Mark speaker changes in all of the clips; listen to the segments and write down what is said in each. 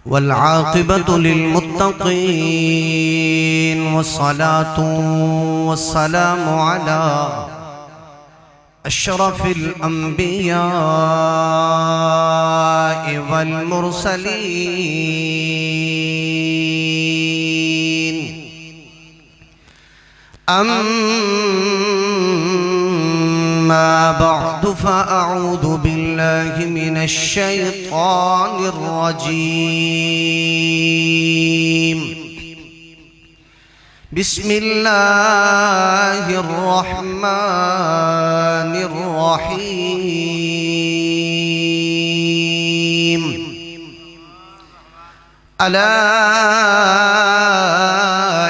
Speaker 1: والعاقبة للمتقين والصلاة والسلام على أشرف الأنبياء والمرسلين أما بعد فأعوذ بالله من الشيطان الرجيم بسم الله الرحمن الرحيم ألا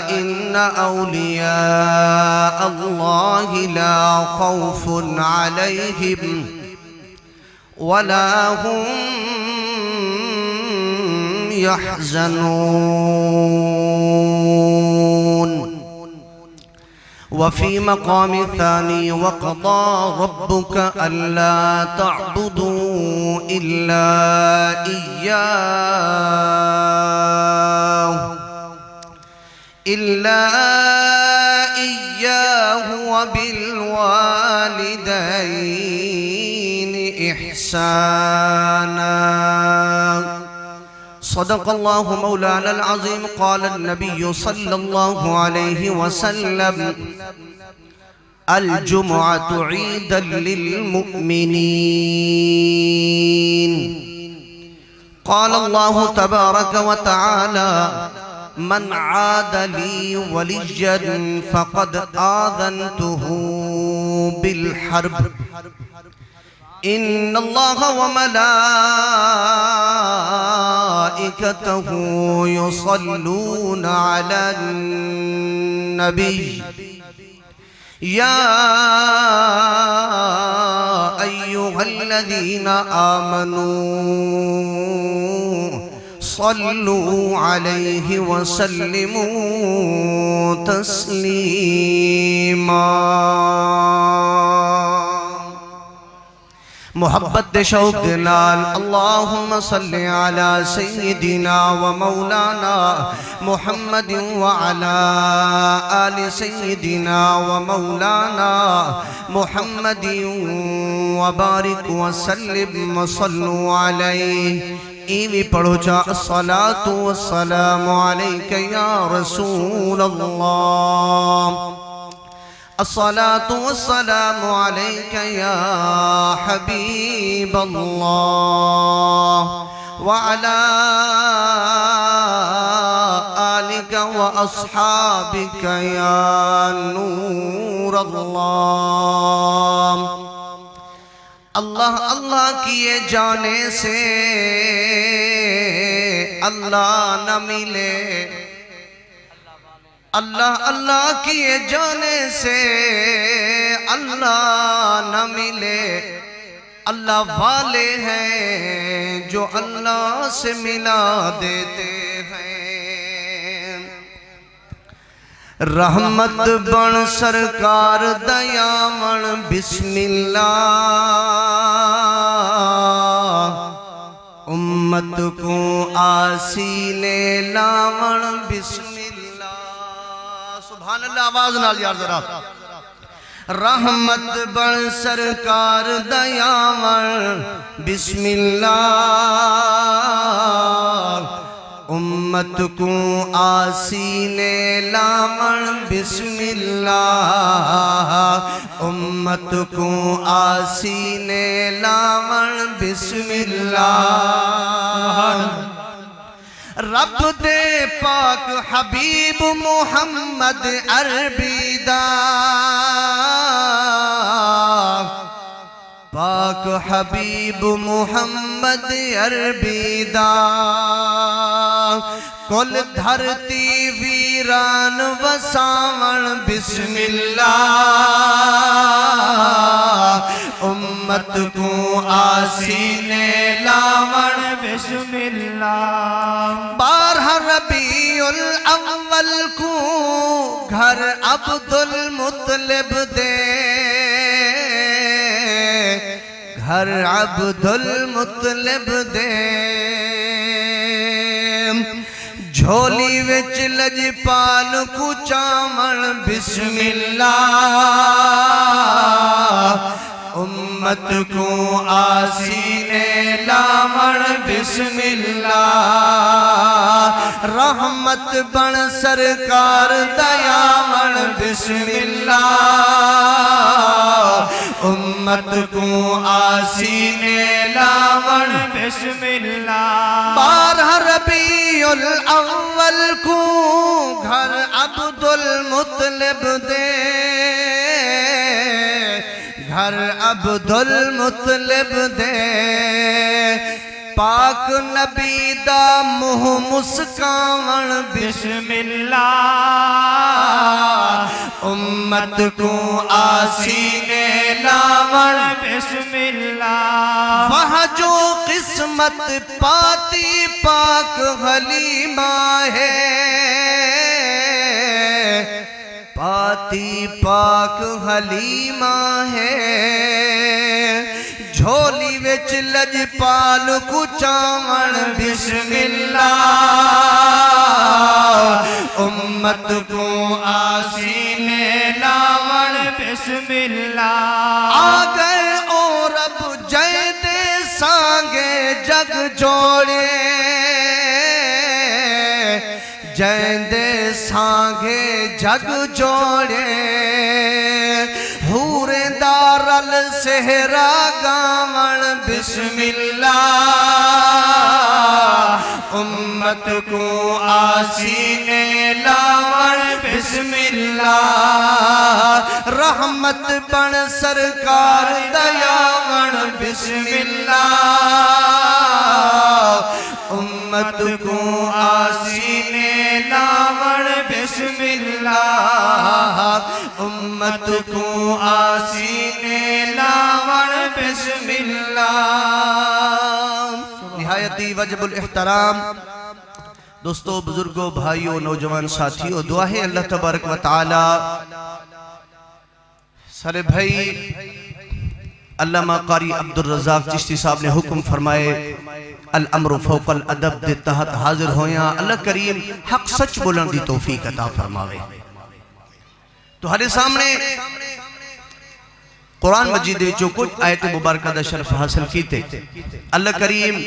Speaker 1: إن أولياء الله لا خوف عليهم ولا هم يحزنون. وفي مقام ثاني وقضى ربك ألا تعبدوا إلا إياه وبالوالدين إحسانا. صدق الله مولانا العظيم. قال النبي صلى الله عليه وسلم الجمعة عيدا للمؤمنين. قال الله تبارك وتعالى من عاد لي وليا فقد آذنته بالحرب. إن الله وملائكته يصلون على النبي يا أيها الذين آمنوا صلوا عليه وسلموا تسليما. محبت شوق دلال اللهم صل على سيدنا ومولانا محمد وعلى آل سيدنا ومولانا محمد وبارك وسلم وصلوا عليه. ایوی پڑھو جا الصلاة والسلام علیک یا رسول اللہ، الصلاة والسلام علیک یا حبیب اللہ، وعلى آلک واصحابک یا نور اللہ. اللہ اللہ کیے جانے سے اللہ نہ ملے، اللہ اللہ کیے جانے سے اللہ نہ ملے. اللہ والے ہیں جو اللہ سے ملا دیتے ہیں. رحمت بن سرکار دیامن بسم اللہ، امت کو آسینے لاون بسم اللہ. سبحان اللہ. آواز نال یار ذرا. رحمت بن سرکار دیامن بسم اللہ، امت کو آسینے لاون بسم اللہ، امت کو آسینے لاون بسم اللہ. رب دے پاک حبیب محمد عربی دا، پاک حبیب محمد عربی دا. کل دھرتی ویران وساون بسم اللہ، امت کو آسینے لاون بسم اللہ. 12 ربیع الاول کو گھر عبدالمطلب دے، گھر عبدالمطلب دے. جھولی وچ لجپال کو چاون بسم اللہ امت کو آسینے لاون بسم اللہ رحمت بن سرکار دیاون بسم اللہ امت کو آسینے لاون
Speaker 2: بسم اللہ
Speaker 1: 12 ربیع الاول کو گھر عبد المطلب دے گھر عبد المطلب دے پاک نبی دا منہ مسکاون
Speaker 2: بسم اللہ
Speaker 1: امت کو آسینے لاون
Speaker 2: بسم اللہ
Speaker 1: وہاں جو قسمت پاتی پاک حلیمہ ہے پاتی پاک حلیمہ ہے جھولی وچ لجپال کو چاون بسم اللہ امت کو آسینے لاون
Speaker 2: بسم اللہ
Speaker 1: آگئے او رب جائے دے سانگے جگ جوڑے جائے دے سانگے جگ جوڑے حوریں دارل سہرا گاون بسم اللہ امت کو آسینے لاون بسم اللہ رحمت بن سرکار دیاون بسم اللہ امت کو آسینے لاون بسم اللہ امت کو آسینے لاون بسم اللہ نہایتی وجب الاحترام دوستو بزرگوں بھائیوں نوجوان ساتھیوں دعا ہے اللہ تبارک و تعالی سارے بھائی علامہ قاری عبدالرزاق چشتی صاحب نے حکم فرمائے الامر فوق الادب دے تحت حاضر ہویاں اللہ کریم حق سچ بولن دی توفیق عطا فرماوے تو ہمارے سامنے قرآن مجید جو کچھ آیت مبارکہ دا شرف حاصل کیتے اللہ کریم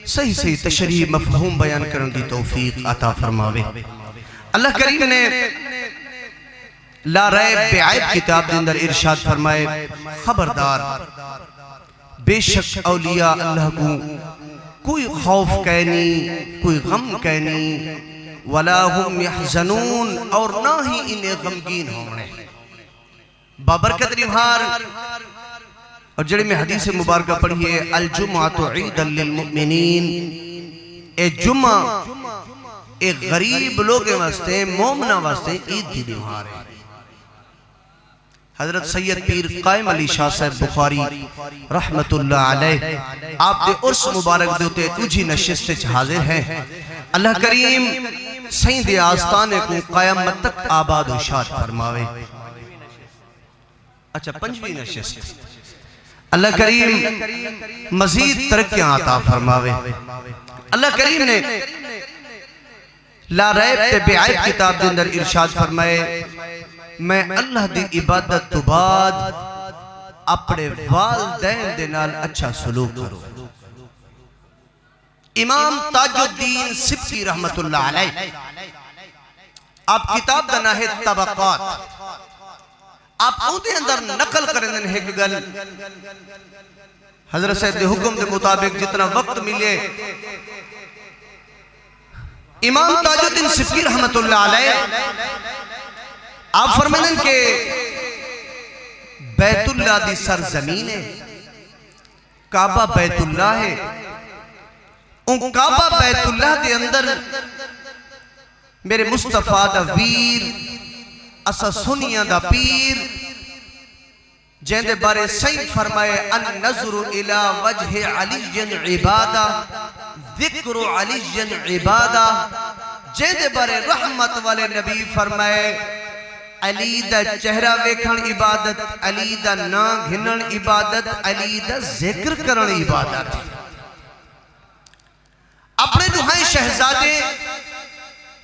Speaker 1: صحیح صحیح تشریح مفہوم بیان کرن دی توفیق عطا فرماوے اللہ کریم نے لا ریب بعیب کتاب دے اندر ارشاد فرمائے خبردار بے شک اولیاء اللہ کو کوئی خوف کہنی کوئی غم کہنی وَلَا هُمْ يَحْزَنُونَ اور نہ ہی انہیں غمگین ہونے بابرکت ریمہار اور جڑے میں حدیث مبارکہ پڑھی ہے الجمعۃ عید للمؤمنین اے جمعہ ایک غریب لوگ واسطے مومنہ واسطے عید دی ریمہار ہے حضرت سید پیر قائم علی شاہ صاحب بخاری رحمت اللہ علیہ آپ دے عرص مبارک دیتے تجھی نشست حاضر ہیں اللہ کریم سین دے آستانے کو قیامت تک آباد و شاد فرماوے اچھا پنجویں نشست اللہ کریم مزید ترقیاں عطا فرماوے اللہ کریم نے لا ریب تے بعیب کتاب دے اندر ارشاد فرمائے میں اللہ دی عبادت تو بعد اپنے والدین دے نال اچھا سلوک کروں امام تاج الدین سبکی رحمت اللہ علیہ آپ کتاب دنا ہے طبقات آپ اودے اندر نقل کرنے ہیں کہ گل حضرت صاحب دے حکم دے مطابق جتنا وقت ملے امام تاج الدین سبکی رحمت اللہ علیہ آپ فرمائیں کہ بیت اللہ دی سرزمین ہے کعبہ بیت اللہ ہے ان کعبہ بیت اللہ دے اندر میرے مصطفیٰ دا ویر اسا سنیاں دا پیر جہندے بارے سین فرمائے النظر الى وجہ علی عبادہ ذکر علی عبادہ جہندے بارے رحمت والے نبی فرمائے علی دا چہرہ ویکھن عبادت علی دا نا گھنن عبادت علی دا ذکر کرن عبادت اپنے دہائیں شہزادے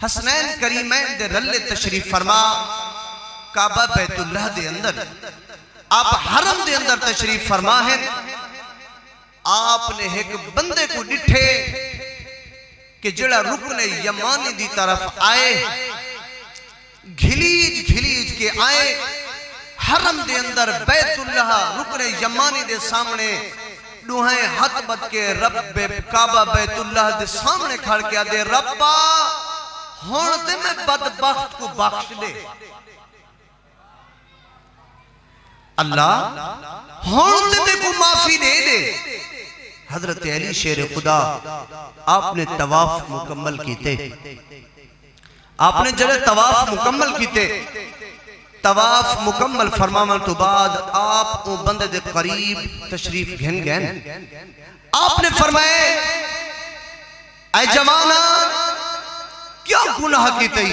Speaker 1: حسنین کریمین دے رلے تشریف فرما کعبہ بیت اللہ دے اندر آپ حرم دے اندر تشریف فرما ہے آپ نے ایک بندے کو ڈٹھے کہ جڑا رکن یمانی دی طرف آئے گھلیج کے آئے حرم دے اندر بیت اللہ رکن یمانی دے سامنے دوہائیں ہاتھ بد کے رب کعبہ بیت اللہ دے سامنے کھڑ کے آدھے ربا ہون دے میں بدبخت کو بخش دے اللہ ہون دے میں کو معافی دے دے حضرت علی شیر خدا آپ نے طواف مکمل کیتے آپ نے جڑے طواف مکمل کیتے طواف مکمل فرمامن تو بعد آپ او بندے دے قریب تشریف گھن گئن آپ نے فرمائے اے جوانا کیا گناہ کیتے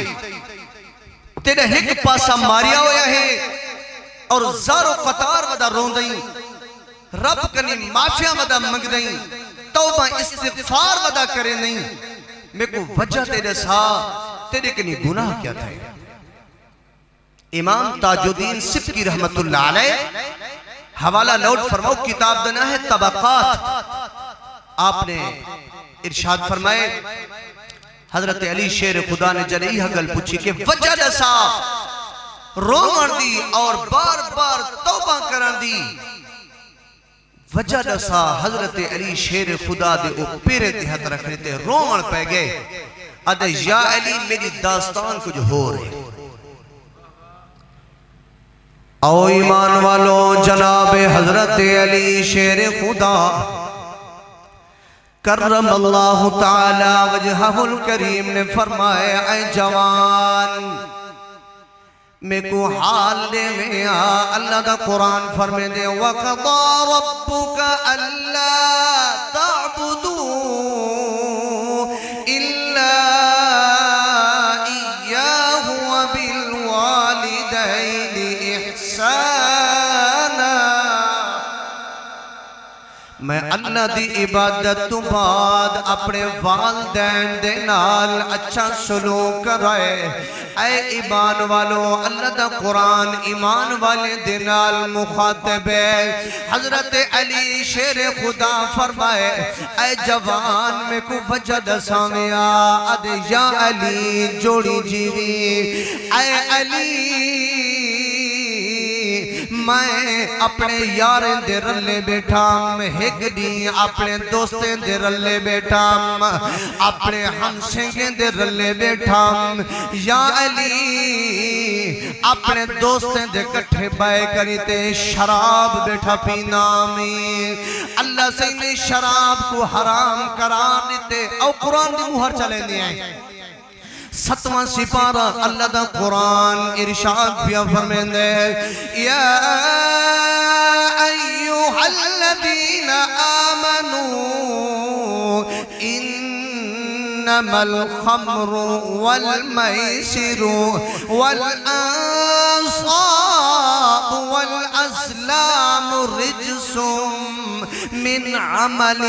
Speaker 1: تیرے ایک پاسا ماریا ہویا ہے اور زارو قطار ودا رون دیں رب کنی معافیاں ودا منگ دیں توبہ استغفار ودا کرے نہیں میں کو وجہ تیرے سا تیرے کنی گناہ کیا تھا امام تاج الدین سبکی رحمت اللہ علیہ حوالہ نوٹ فرماؤ کتاب دنا ہے طبقات آپ نے ارشاد فرمائے حضرت علی شیر خدا نے جنہی حقل پوچھی کہ وجہ دسا رومن دی اور بار بار توبہ کرن دی وجہ دسا حضرت علی شیر خدا دے او پیرے تحت رکھنے تے رومن پہ گئے ادھے یا علی میری داستان کچھ ہو رہے او ایمان والو جناب حضرت علی شیر خدا کرم اللہ تعالی وجہہ الکریم نے فرمائے اے جوان میں کو حال دے میں اللہ دا قرآن فرمے دے وَقَضَى رَبُّكَ أَلَّا تَعْبُدُوا إِلَّا إِيَّاهُ وَبِالْوَالِدَيْنِ إِحْسَانًا میں اللہ دی عبادت تو بعد اپنے والدین دے نال اچھا سلوک کرائے اے ایمان والو اللہ دا قرآن ایمان والے دے نال مخاطب ہے حضرت علی شیر خدا فرمائے اے جوان میں کو وجہ دسامیا ادھے یا علی جوڑی جیوی اے علی میں اپنے یاریں دے رلے بیٹھا ایک دی اپنے دوستیں دے رلے بیٹھا اپنے ہمسنگیں دے رلے بیٹھا یا علی اپنے دوستیں دے کٹھے بائے کریتے شراب بیٹھا پینا میں اللہ سے انہیں شراب کو حرام قرار دیتے او قرآن دی مہر چلے نہیں آئے ستواں سپارہ اللہ دا قرآن ارشاد بیا فرمین دے یا ایوہا الذین آمنوا انما الخمر والمیسر والانصاب والازلام رجس من عمل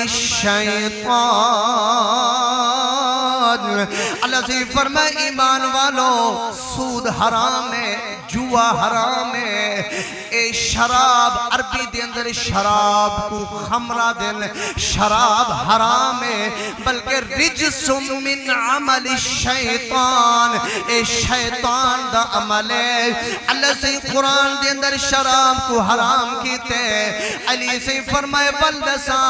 Speaker 1: الشیطان اللہ سے فرمائے ایمان والو سود حرام ہے جوا حرام ہے اے شراب عربی دے اندر شراب کو خمرہ دن شراب حرام ہے بلکہ رجس من عمل الشیطان اے شیطان دا عمل ہے اللہ سے قرآن دے اندر شراب کو حرام کیتے علی سے فرمائے بلدسا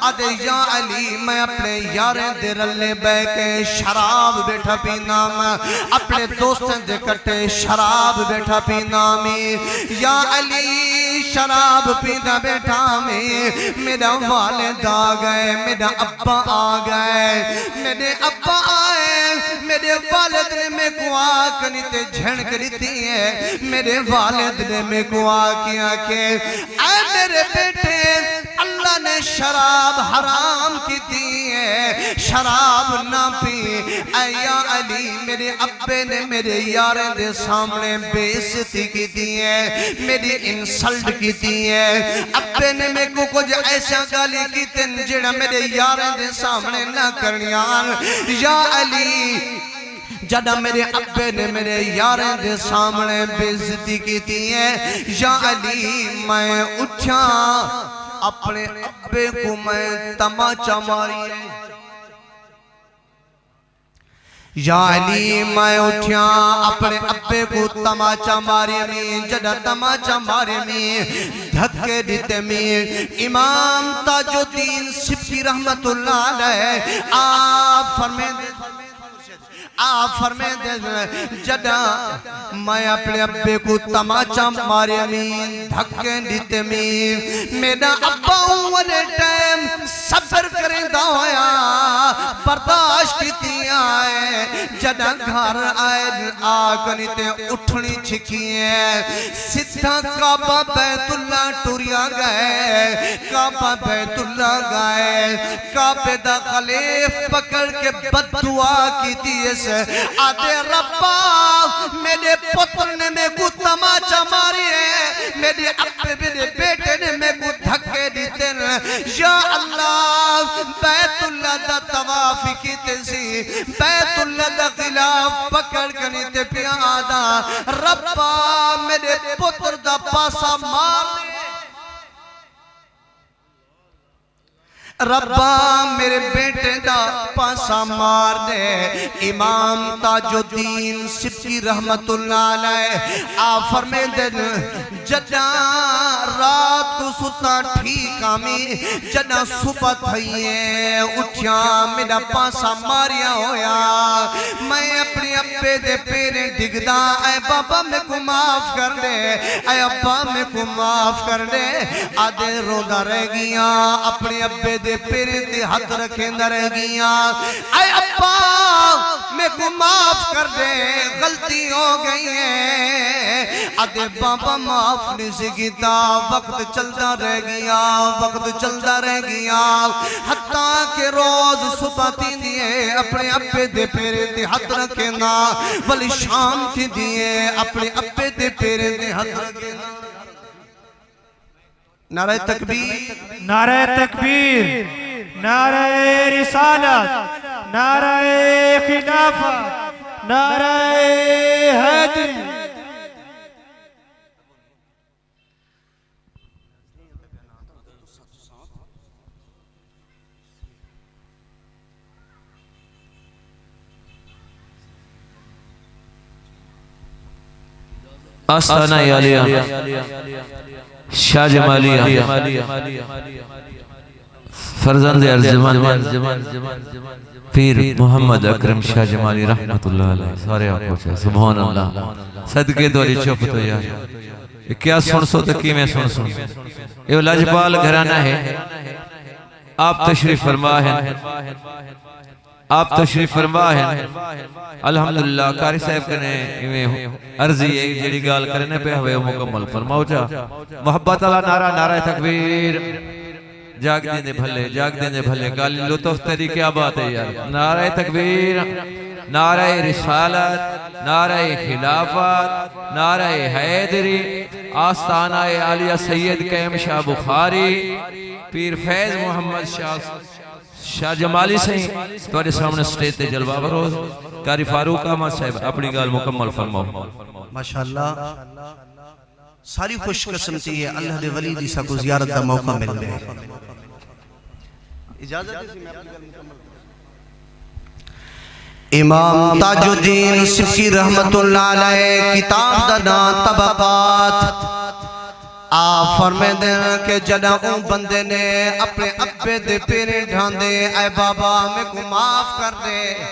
Speaker 1: ادھے یا علی میں اپنے یاریں دے رلے بے کے شراب بیٹھا پینا اپنے دوستیں دے کٹے شراب بیٹھا پینا میں یا علی شراب پینا بیٹھا میں میرا والد آ گئے میرا ابا آ گئے میرے ابا آئے میرے والد نے میں کو آکنی تے جھن کری تھی ہے میرے والد نے میں کو آکیا کہ اے میرے بیٹے اللہ نے شراب حرام کی دی ہے شراب نہ پی اے یا علی میرے ابے نے میرے یاریں دے سامنے بیعزتی کی دی ہے میری انسلٹ کی دی ہے ابے نے میں کو کچھ ایسا گالی کی تن جڑا میرے یاریں دے سامنے نہ کرنیان یا علی جدہ میرے ابے نے میرے یاریں دے سامنے بےعزتی کی تھی ہے یا علی میں اٹھا اپنے ابے کو میں تماچا ماری یا علی میں اٹھا اپنے ابے کو تماچا ماری میں جدہ تماچا ماری میں دھکے دیتے میں امام تاج الدین سبکی رحمت اللہ علیہ آپ فرمے دے جدہ میں اپنے ابے کو تماچا مارے میں دھکے دیتے میں میرا ابا والے ٹائم صبر کریں دا ہویا برداشت کیتی آئے جدہ گھر آئے آگنی تے اٹھنی چھکی ہے سدھا کعبہ بیت اللہ ٹوریا گئے کعبہ بیت اللہ گئے کعبہ دا خلیف پکڑ کے بد دعا کی دیئے آدھے ربا میرے پتر نے میں کو تماچا ماری ہے میرے ابے میرے بیٹے نے میں کو دھکے دیتے ہیں یا اللہ بیت اللہ دا توافی کی تیزی بیت اللہ دا خلاف پکڑ کنی تے پیادا ربا میرے پتر دا پاسا مار دے ربا میرے بیٹے دا پاسا مار دے امام تاج الدین سبکی رحمت اللہ علیہ آپ فرمے دن جدہ رات کو ستا ٹھیک آمی جدہ صبح تھئیے اٹھیا میرا پاسا ماریا ہویا میں اپنی ابے دے پیرے ڈگدا اے بابا میں کو معاف کر دے اے ابا میں کو معاف کر دے آدھے رودا رہ گیا اپنی ابے دے پیرے دے ہاتھ رکھیں در گیا اے ابا میں کو معاف کر دے غلطی ہو گئی ہے آدھے بابا معاف نہیں سکتا وقت چلتا رہ گیا وقت چلتا رہ گیا حتیٰ کہ روز صبح تھی دیئے اپنے ابے دے پیرے دے ہاتھ رکھیں نا ولی شام تھی دیئے اپنے ابے دے پیرے دے ہاتھ رکھیں نا نعرہ تکبیر
Speaker 2: نعرہ تکبیر نعرہ رسالت نعرہ خلافت نعرہ حیدر
Speaker 3: آستانہ عالیہ شاہ جمالیہ فرزند ارزمان پیر محمد اکرم شاہ جمالی رحمت اللہ علیہ سارے آپ پوچھے سبحان اللہ صدقے دوری چوپ تو یار کیا سن سو تو کی میں سن سن یہ لاجپال گھرانہ ہے آپ تشریف فرما ہے آپ تشریف فرما ہے الحمدللہ قاری صاحب کنے عرضی ہے جیڑی گال کرنے پہ ہوئے مکمل فرماؤ جا محبت اللہ نعرہ نعرہ تکبیر جاگ دینے بھلے گالی لطف تیری کیا بات ہے یار نعرہ تکبیر نعرہ رسالت نعرہ خلافت نعرہ حیدری آستانہ عالیہ سید قیم شاہ بخاری پیر فیض محمد شاہ جمالی سے تمہارے سامنے سٹیج تے جلوہ بروز قاری فاروق احمد صاحب اپنی گال مکمل فرماؤ
Speaker 1: ماشاءاللہ ساری خوش قسمتی ہے اللہ دے ولی دیسا کو زیارت دا موقع مل گئے اجازت ہے میں اپنی گال مکمل امام تاج الدین سبکی رحمت اللہ علیہ کتاب دا نام طبقات آپ فرمے دیں کہ جدہ اون بندے نے اپنے ابے دے پیرے ڈھان دے اے بابا میں کو معاف کر دے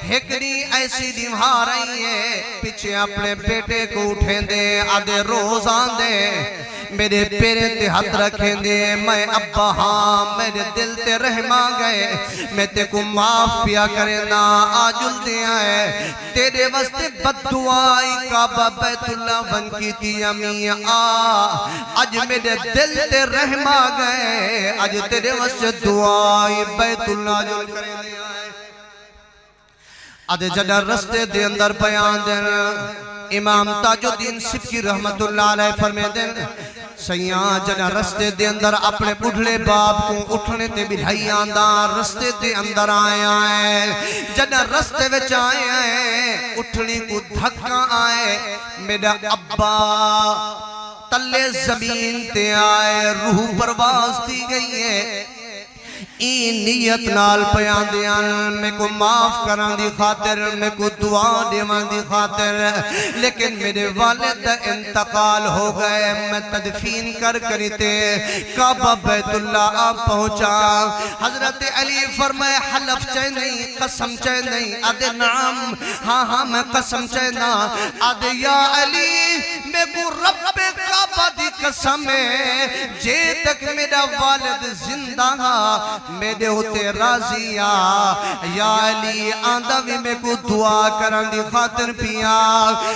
Speaker 1: ہکڑی ایسی دیوہار آئی ہے پیچھے اپنے بیٹے کو اٹھیں دے آدھے روز آن دے میرے پیرے تے ہاتھ رکھیں دے میں ابا ہاں میرے دل تے رحمہ گئے میں تے کو معاف پیا کریں نا آجل دے آئے تیرے وستے بد دعائی کعبہ بیت اللہ بن کی تھی امیہ آج میرے دل تے رحمہ گئے آج تیرے وستے دعائی بیت اللہ جل کریں دے آئے آدھے جڑا رستے دے اندر بیان دیں امام تاج الدین سبکی رحمت اللہ علیہ فرمے دیں سیاں جنہ رستے دے اندر اپنے بڑھڑے باپ کو اٹھنے تے بلھائی آندہ رستے دے اندر آئے آئے جنہ رستے وچ آئے آئے اٹھنے کو دھکا آئے میرا ابا تلے زمین تے آئے روح پرواز دی گئی ہے این نیت نال پیان دیان میں کو معاف کران دی خاطر میں کو دعا دیوان دی خاطر لیکن میرے والد انتقال ہو گئے میں تدفین کر کریتے کعبہ بیت اللہ آپ پہنچا حضرت علی فرمائے حلف چاہے نہیں قسم چاہے نہیں آدھے نعم ہاں میں قسم چاہے نا آدھے یا علی میں کو رب کعبہ دی قسم ہے جے تک میرا والد زندہ میرے ہوتے راضی یا علی آندہ بھی میں کو دعا کرن دی خاطر پیا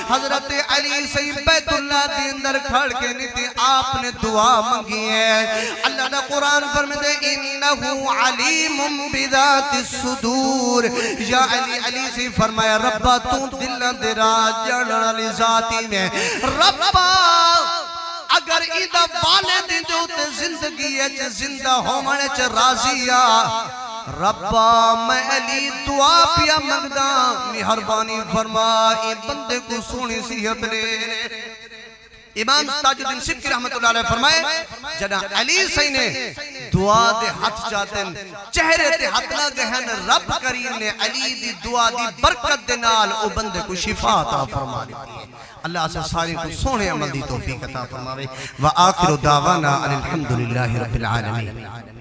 Speaker 1: حضرت علی سی بیت اللہ دی اندر کھڑ کے نیتے آپ نے دعا منگی ہے اللہ نے قرآن فرمائے انہو علیم بذات الصدور یا علی سی فرمایا ربا تو دل دراز جڑنا لی ذاتی میں ربا اگر ایدہ والد جو تے زندگی ہے زندہ ہومانے چے راضیا ربا میں علی دعا پیا مگدہ مہربانی فرمائی بندے کو سونی صحت لے امام تاج الدین سبکی رحمت اللہ علیہ فرمائے جنہ علی سی نے دعا دے ہاتھ چاہتے ہیں چہرے تے ہاتھ نہ گہن رب کریم نے علی دی دعا دی برکت دے نال او بندے کو شفا عطا فرما دیتی ہے اللہ سے ساری کو سونے عمل دی توفیق عطا فرماوے وآخر دعوانا الحمدللہ رب العالمین